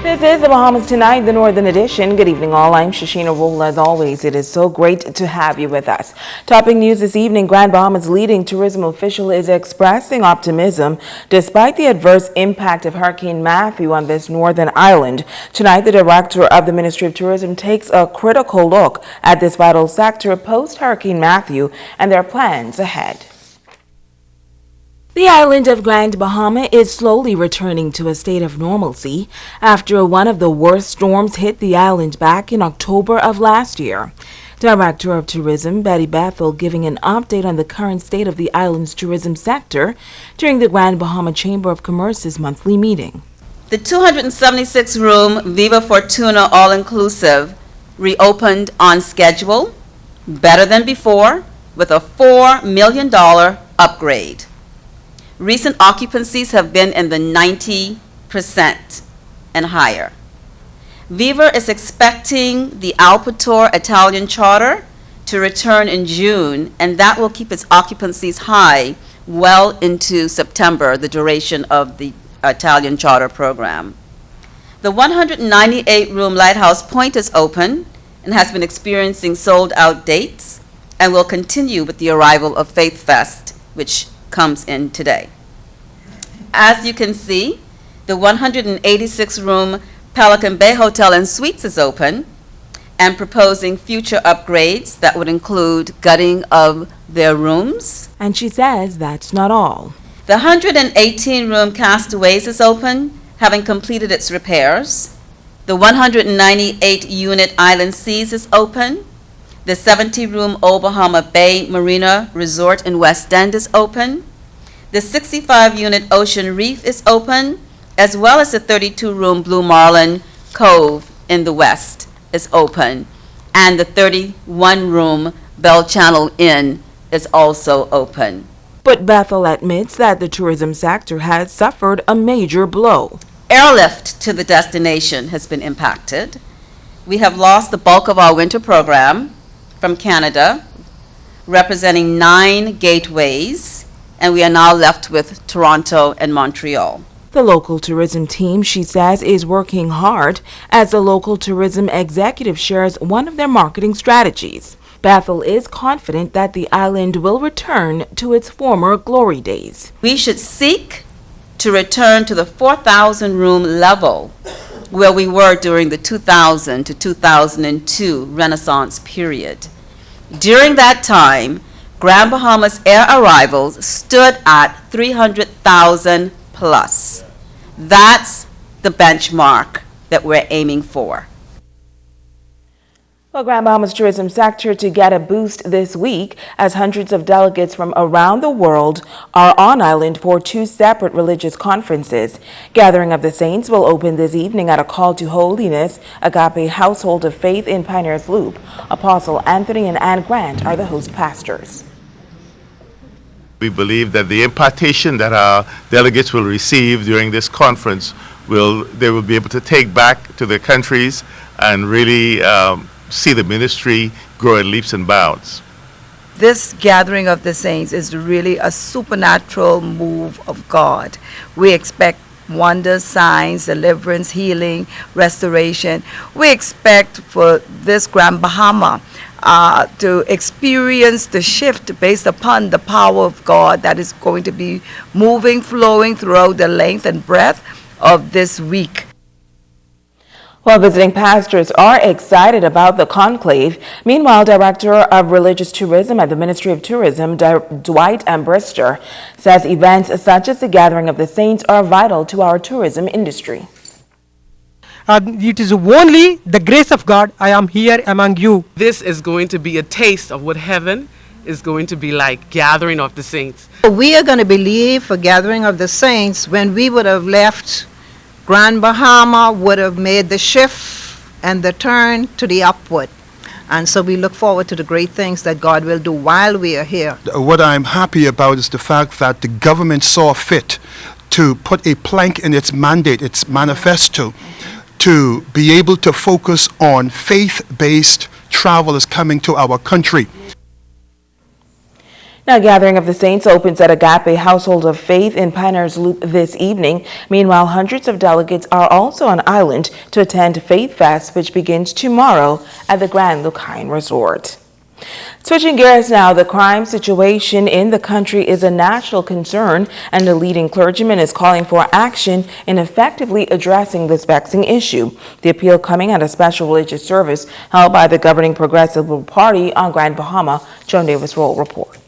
This is the Bahamas Tonight, the Northern Edition. Good evening, all. I'm Shashina Rule. As always, it is so great to have you with us. Topping news this evening, Grand Bahamas' leading tourism official is expressing optimism despite the adverse impact of Hurricane Matthew on this northern island. Tonight, the director of the Ministry of Tourism takes a critical look at this vital sector post-Hurricane Matthew and their plans ahead. The island of Grand Bahama is slowly returning to a state of normalcy after one of the worst storms hit the island back in October of last year. Director of Tourism Betty Bethel giving an update on the current state of the island's tourism sector during the Grand Bahama Chamber of Commerce's monthly meeting. The 276-room Viva Fortuna All-Inclusive reopened on schedule, better than before, with a $4 million upgrade. Recent occupancies have been in the 90% and higher. Viva is expecting the Alpator Italian charter to return in June, and that will keep its occupancies high well into September, the duration of the Italian charter program. The 198-room Lighthouse Point is open and has been experiencing sold-out dates and will continue with the arrival of Faith Fest, which comes in today. As you can see, the 186-room Pelican Bay Hotel and Suites is open and proposing future upgrades that would include gutting of their rooms. And she says that's not all. The 118-room Castaways is open, having completed its repairs. The 198-unit Island Seas is open. The 70-room Old Bahama Bay Marina Resort in West End is open. The 65-unit Ocean Reef is open, as well as the 32-room Blue Marlin Cove in the West is open. And the 31-room Bell Channel Inn is also open. But Bethel admits that the tourism sector has suffered a major blow. Airlift to the destination has been impacted. We have lost the bulk of our winter program from Canada, representing 9 gateways, and we are now left with Toronto and Montreal. The local tourism team, she says, is working hard as the local tourism executive shares one of their marketing strategies. Bethel is confident that the island will return to its former glory days. We should seek to return to the 4,000-room level where we were during the 2000 to 2002 Renaissance period. During that time, Grand Bahamas air arrivals stood at 300,000 plus. That's the benchmark that we're aiming for. Well, Grand Bahamas tourism sector to get a boost this week as hundreds of delegates from around the world are on island for 2 separate religious conferences. Gathering of the Saints will open this evening at a call to holiness, AGAPE Household of Faith in Pioneers Loop. Apostle Anthony and Ann Grant are the host pastors. We believe that the impartation that our delegates will receive during this conference they will be able to take back to their countries and really see the ministry grow at leaps and bounds. This gathering of the saints is really a supernatural move of God. We expect wonders, signs, deliverance, healing, restoration. We expect for this Grand Bahama to experience the shift based upon the power of God that is going to be moving, flowing throughout the length and breadth of this week. Well, visiting pastors are excited about the conclave. Meanwhile, Director of Religious Tourism at the Ministry of Tourism, Dwight Armbrister, says events such as the Gathering of the Saints are vital to our tourism industry. It is only the grace of God I am here among you. This is going to be a taste of what heaven is going to be like, gathering of the saints. We are going to believe for gathering of the saints when we would have left Grand Bahama, would have made the shift and the turn to the upward. And so we look forward to the great things that God will do while we are here. What I'm happy about is the fact that the government saw fit to put a plank in its mandate, its manifesto, to be able to focus on faith-based travelers coming to our country. Now, Gathering of the Saints opens at AGAPE Household of Faith in Pinehurst Loop this evening. Meanwhile, hundreds of delegates are also on island to attend Faith Fest, which begins tomorrow at the Grand Lucine Resort. Switching gears now, the crime situation in the country is a national concern, and the leading clergyman is calling for action in effectively addressing this vexing issue. The appeal coming at a special religious service held by the governing Progressive Liberal Party on Grand Bahama. Joan Davis-Roll reports.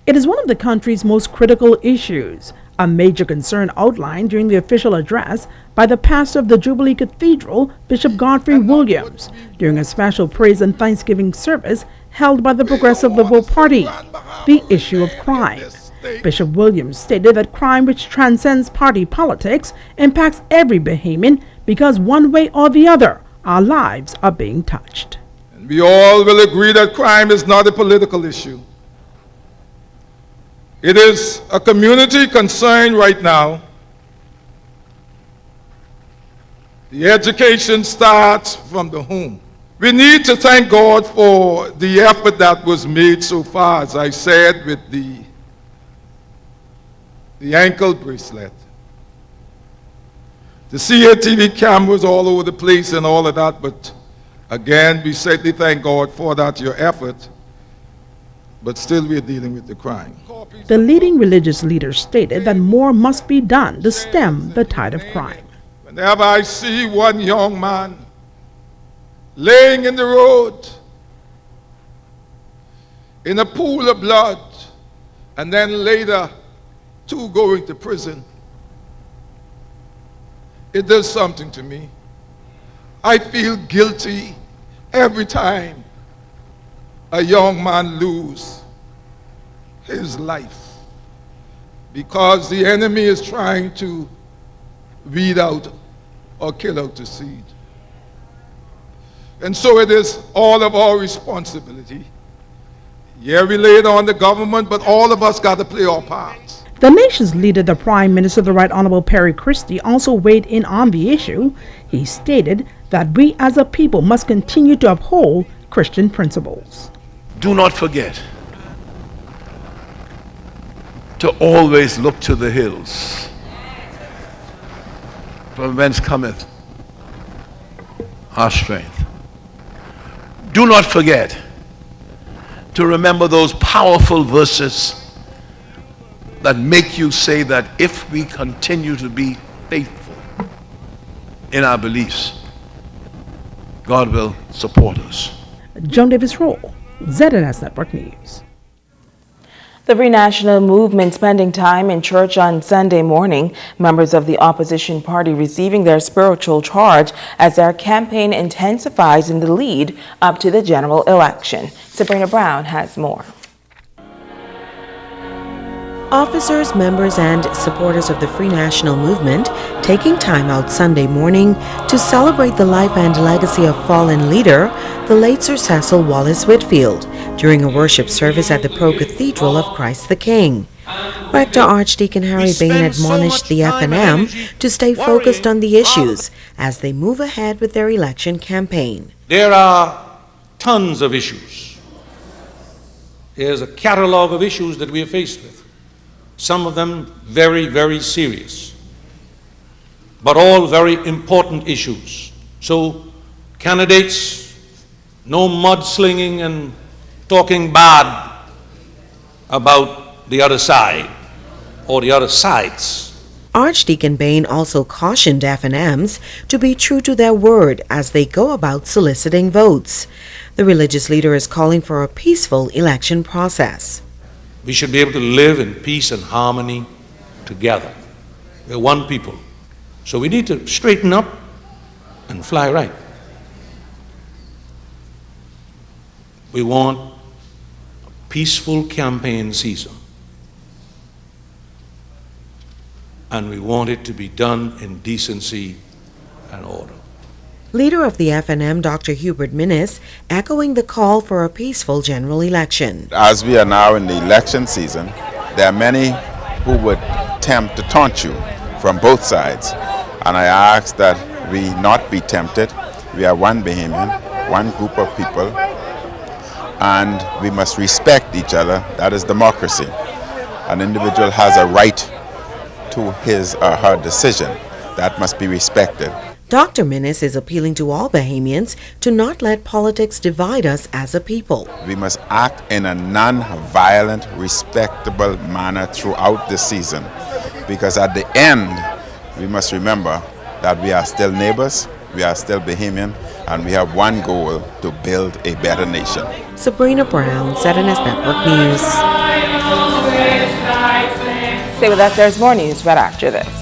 It is one of the country's most critical issues, a major concern outlined during the official address by the pastor of the Jubilee Cathedral, Bishop Godfrey Williams, during a special praise and thanksgiving service held by the Progressive Liberal Party, the issue of crime. Bishop Williams stated that crime which transcends party politics impacts every Bahamian because one way or the other, our lives are being touched. And we all will agree that crime is not a political issue. It is a community concern right now. The education starts from the home. We need to thank God for the effort that was made so far, as I said, with the ankle bracelet. The CATV cameras all over the place and all of that, but again, we certainly thank God for that, your effort. But still we're dealing with the crime. The leading religious leader stated that more must be done to stem the tide of crime. Whenever I see one young man laying in the road in a pool of blood, and then later two going to prison, it does something to me. I feel guilty every time a young man lose his life because the enemy is trying to weed out or kill out the seed. And so it is all of our responsibility. Yeah, we lay it on the government, but all of us got to play our parts. The nation's leader, the Prime Minister, the Right Honorable Perry Christie, also weighed in on the issue. He stated that we as a people must continue to uphold Christian principles. Do not forget to always look to the hills, from whence cometh our strength. Do not forget to remember those powerful verses that make you say that if we continue to be faithful in our beliefs, God will support us. Joan Davis-Roll, ZNS Network News. The Free National Movement spending time in church on Sunday morning, members of the opposition party receiving their spiritual charge as their campaign intensifies in the lead up to the general election. Sabrina Brown has more. Officers, members, and supporters of the Free National Movement taking time out Sunday morning to celebrate the life and legacy of fallen leader, the late Sir Cecil Wallace Whitfield, during a worship service at the Pro-Cathedral of Christ the King. Rector Archdeacon Harry Bain admonished the FNM to stay focused on the issues as they move ahead with their election campaign. There are tons of issues. There's a catalog of issues that we are faced with. Some of them very, very serious, but all very important issues. So candidates, no mudslinging and talking bad about the other side or the other sides. Archdeacon Bain also cautioned FNMs to be true to their word as they go about soliciting votes. The religious leader is calling for a peaceful election process. We should be able to live in peace and harmony together. We're one people. So we need to straighten up and fly right. We want a peaceful campaign season. And we want it to be done in decency and order. Leader of the FNM, Dr. Hubert Minnis, echoing the call for a peaceful general election. As we are now in the election season, there are many who would attempt to taunt you from both sides. And I ask that we not be tempted. We are one Bahamian, one group of people and we must respect each other. That is democracy. An individual has a right to his or her decision. That must be respected. Dr. Minnis is appealing to all Bahamians to not let politics divide us as a people. We must act in a non-violent, respectable manner throughout the season, because at the end, we must remember that we are still neighbors, we are still Bahamian, and we have one goal: to build a better nation. Sabrina Brown, ZNS Network News. Stay with us, there's more news right after this.